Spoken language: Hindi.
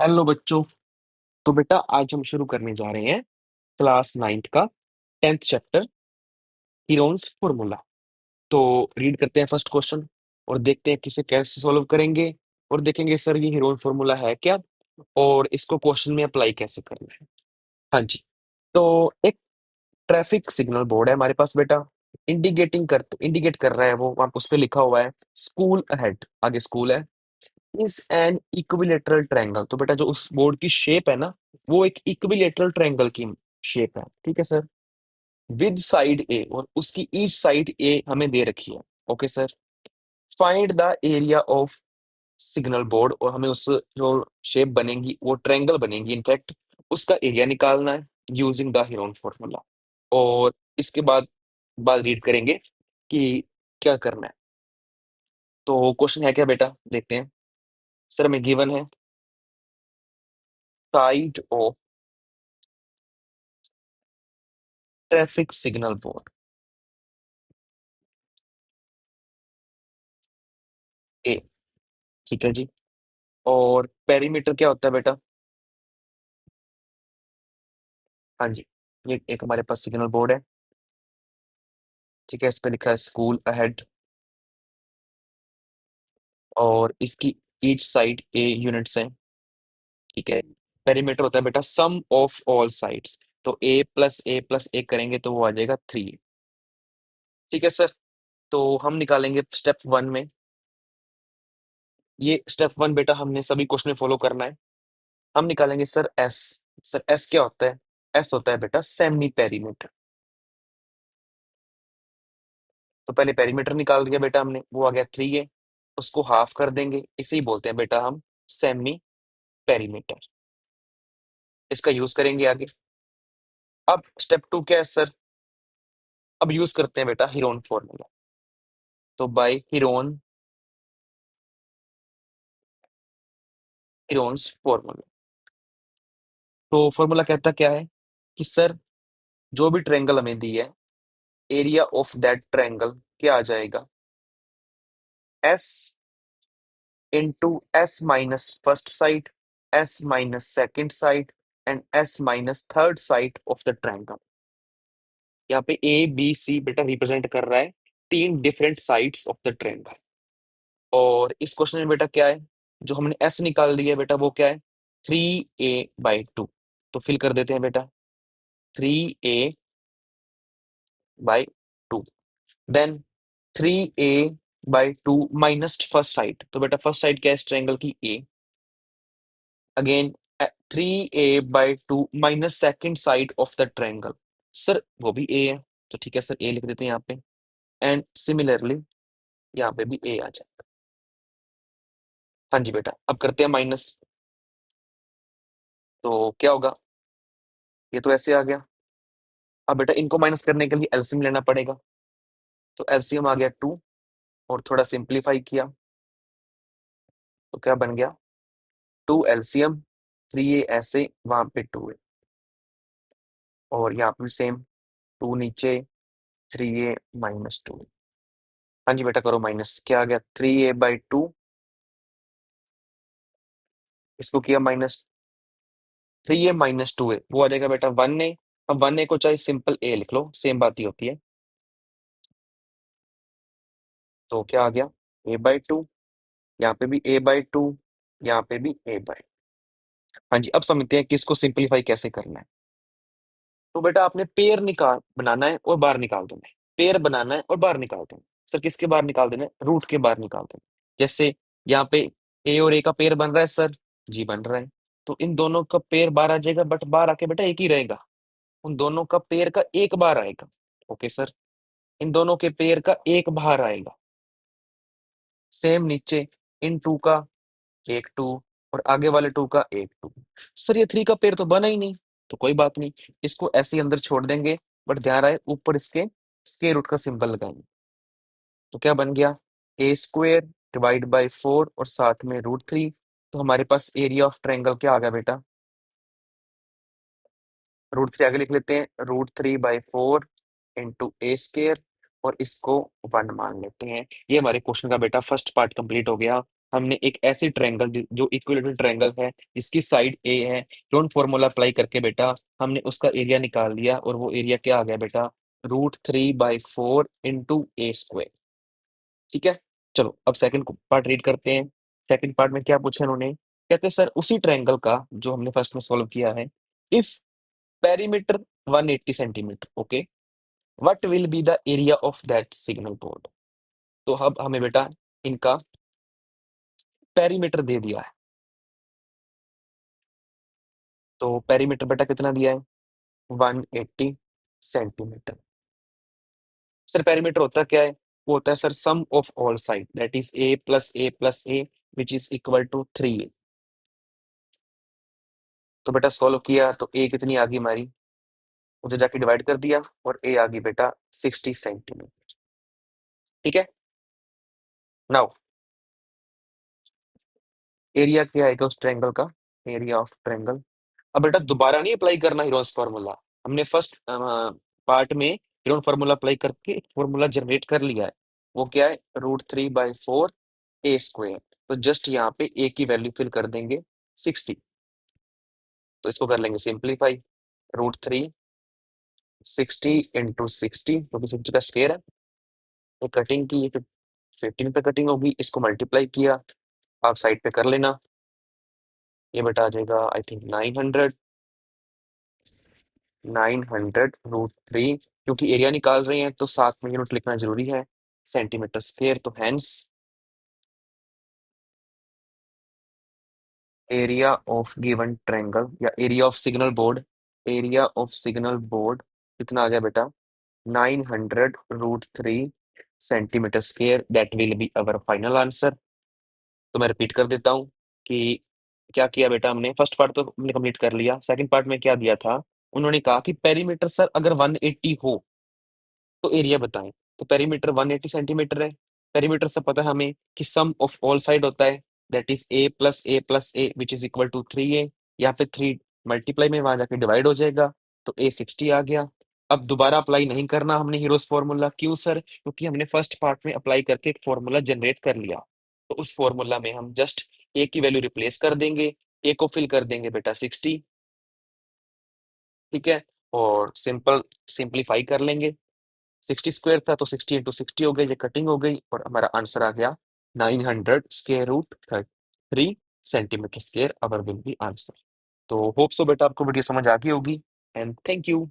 हेलो बच्चों। तो बेटा आज हम शुरू करने जा रहे हैं क्लास नाइन्थ का 10th चैप्टर हीरोन्स फॉर्मूला। तो रीड करते हैं फर्स्ट क्वेश्चन और देखते हैं किसे कैसे सॉल्व करेंगे और देखेंगे सर ये हीरोन फॉर्मूला है क्या और इसको क्वेश्चन में अप्लाई कैसे करना है। हाँ जी। तो एक ट्रैफिक सिग्नल बोर्ड है हमारे पास बेटा। इंडिकेट कर रहा है वो वहां उस पे लिखा हुआ है स्कूल अहेड, आगे स्कूल है। Is an equilateral triangle. तो बेटा जो उस बोर्ड की शेप है ना, वो एक इक्विलेटरल ट्रायंगल की शेप है, ठीक है सर। विद साइड ए, और उसकी ईच साइड ए हमें दे रखी है। Okay sir. Find the area of signal board, और हमें उस जो शेप बनेगी वो ट्रायंगल बनेगी इनफैक्ट, उसका एरिया निकालना है यूजिंग द हीरोन फॉर्मूला। और इसके बाद बाद रीड करेंगे कि क्या करना है। तो क्वेश्चन है क्या बेटा, देखते हैं। सर हमें गिवन है side of traffic signal board A, ठीक है जी। और पेरीमीटर क्या होता है बेटा? हाँ जी, ये एक हमारे पास सिग्नल बोर्ड है, ठीक है। इस पे लिखा है स्कूल अहेड, और इसकी ईच साइड ए यूनिट्स हैं, ठीक है। पेरीमीटर होता है बेटा सम ऑफ ऑल साइड्स। तो ए प्लस ए करेंगे तो वो आ जाएगा 3, ठीक है सर। तो हम निकालेंगे स्टेप वन में। ये स्टेप वन बेटा हमने सभी क्वेश्चन में फॉलो करना है। हम निकालेंगे सर एस। सर एस क्या होता है? एस होता है बेटा सेमी पेरीमीटर। तो पहले पेरीमीटर निकाल दिया बेटा हमने, वो आ गया 3 है। उसको हाफ कर देंगे, इसे ही बोलते हैं बेटा हम सेमी पेरीमीटर। इसका यूज करेंगे आगे। अब स्टेप टू क्या है सर? अब यूज करते हैं बेटा हीरोन फॉर्मूला। तो बाय हीरोन्स फॉर्मूला। तो फॉर्मूला कहता क्या है कि सर जो भी ट्रायंगल हमें दी है, एरिया ऑफ दैट ट्रायंगल क्या आ जाएगा? S into S minus first side, S minus second side and S minus third side of the triangle. यहाँ पे ए बी सी बेटा रिप्रेजेंट कर रहा है तीन different sides of the triangle. और इस क्वेश्चन में बेटा क्या है, जो हमने एस निकाल लिया है बेटा वो क्या है? 3a/2। तो फिल कर देते हैं बेटा 3a/2, then 3a/2 minus first side. तो बेटा फर्स्ट साइड क्या है इस ट्रायंगल की? A. Again 3a/2 minus second side of the triangle. Sir वो भी ए है, तो ठीक है सर ए लिख देते हैं यहाँ पे। एंड सिमिलरली यहाँ पे भी ए आ जाए। हाँ जी बेटा, अब करते हैं माइनस। तो क्या होगा? ये तो ऐसे आ गया। अब बेटा इनको माइनस करने के लिए एलसीएम लेना पड़ेगा। तो एलसीएम आ गया 2, और थोड़ा सिंप्लीफाई किया तो क्या बन गया? 2 एलसीएम, 3a ऐसे, वहां पे 2 है, और यहाँ पे सेम 2 नीचे, 3a-2। हाँ जी बेटा करो माइनस। क्या आ गया? 3a/2, इसको किया माइनस, 3a-2 है वो आ जाएगा बेटा 1a। अब 1a को चाहे सिंपल ए लिख लो, सेम बात ही होती है। तो क्या आ गया? a/2, यहाँ पे भी a/2, यहाँ पे भी a/। हाँ जी, अब समझते हैं कि इसको सिंपलीफाई कैसे करना है। तो बेटा आपने पेयर निकाल बनाना है और बाहर निकाल देना है। पेयर बनाना है और बाहर निकाल देना है। सर किसके बाहर निकाल देना है? रूट के बाहर निकाल देना है। जैसे यहाँ पे ए और ए का पेयर बन रहा है सर, जी बन रहा है। तो इन दोनों का पेयर बाहर आ जाएगा, बट बाहर आके बेटा एक ही रहेगा। उन दोनों का पेयर का एक बार आएगा। ओके सर, इन दोनों के पेयर का एक बाहर आएगा। सेम नीचे इन टू का एक 2, और आगे वाले 2 का एक 2। सर ये 3 का पेयर तो बना ही नहीं। तो कोई बात नहीं, इसको ऐसे ही अंदर छोड़ देंगे। बट ध्यान रहे ऊपर इसके स्क्वायर रूट का सिंबल लगाएंगे। तो क्या बन गया? a² / 4 और साथ में √3। तो हमारे पास एरिया ऑफ ट्रायंगल क्या आ गया बेटा? √3 आगे लिख लेते हैं, √3/4 इंटू a², और इसको 1 मान लेते हैं। ये हमारे क्वेश्चन का बेटा फर्स्ट पार्ट कंप्लीट हो गया। हमने एक ऐसी ट्रायंगल जो इक्विलेटरल ट्रायंगल है, जिसकी साइड ए है, डोंट फॉर्मूला अप्लाई करके बेटा हमने उसका एरिया निकाल लिया, और वो एरिया क्या आ गया बेटा, √3/4 इंटू ए स्क्वायर। ठीक है, चलो अब सेकंड पार्ट रीड करते हैं। सेकंड पार्ट में क्या पूछा इन्होंने, कहते हैं सर उसी ट्रायंगल का जो हमने फर्स्ट में सॉल्व किया है, if perimeter 180 centimetre, okay, what will be the area of that signal board. तो अब हमें बेटा इनका पेरीमीटर दे दिया है, तो पेरीमीटर बेटा कितना दिया है, 180 सेंटीमीटर। सर पेरीमीटर होता क्या है, वो होता है sir sum of all side, that is a plus a plus a which is equal to 3a। तो बेटा सॉल्व किया तो ए कितनी आ गई हमारी, उसे जाके डिवाइड कर दिया, और ए आ गई बेटा 60 सेंटीमीटर। ठीक है, नाउ एरिया क्या आएगा उस ट्रायंगल का, एरिया ऑफ ट्रायंगल। अब बेटा दोबारा नहीं अप्लाई करना हीरोस फार्मूला, हमने फर्स्ट पार्ट में हीरोन फार्मूला अप्लाई करके एक फार्मूला जनरेट कर लिया है। वो क्या है, √3/4 ए स्क्वायर। तो जस्ट यहाँ पे ए की वैल्यू फिल कर देंगे 60। तो इसको कर लेंगे सिंप्लीफाई, √3 60 इंटू 60, क्योंकि 60 का स्क्वायर है। तो कटिंग की, ये 15 पे कटिंग होगी, इसको मल्टीप्लाई किया, आप साइड पे कर लेना। ये बेटा आ जाएगा आई थिंक 900 क्योंकि एरिया निकाल रहे हैं तो साथ में यूनिट लिखना जरूरी है, सेंटीमीटर स्क्वायर। तो hence area of given triangle या area of signal board, area of signal board कितना आ गया बेटा, 900 √3 centimetre square, that will be our final answer. तो मैं रिपीट कर देता हूँ कि क्या किया बेटा हमने, फर्स्ट पार्ट तो हमने कंप्लीट कर लिया, सेकंड पार्ट में क्या दिया था, उन्होंने कहा कि पेरीमीटर सर अगर 180 हो तो एरिया बताएं। तो पेरीमीटर 180 सेंटीमीटर है, पेरीमीटर से पता है हमें कि सम ऑफ ऑल साइड होता है, that is a plus a plus a which is equal to 3a। यहाँ पे 3 मल्टीप्लाई में वहां जाके डिवाइड हो जाएगा, तो ए 60 आ गया। अब दोबारा अप्लाई नहीं करना हमने हीरोस फॉर्मूला, क्यों सर, क्योंकि हमने फर्स्ट पार्ट में अप्लाई करके एक फॉर्मूला जनरेट कर लिया। तो उस फॉर्मूला में हम जस्ट ए की वैल्यू रिप्लेस कर देंगे, ए को फिल कर देंगे बेटा 60। ठीक है, और सिंपल सिंप्लीफाई कर लेंगे, 60 स्क्वायर था तो 60 इंटू 60 हो गई, ये कटिंग हो गई, और हमारा आंसर आ गया 900 square root 3 centimetre square, our will be answer. तो होप सो बेटा आपको वीडियो समझ आ गई होगी, एंड थैंक यू।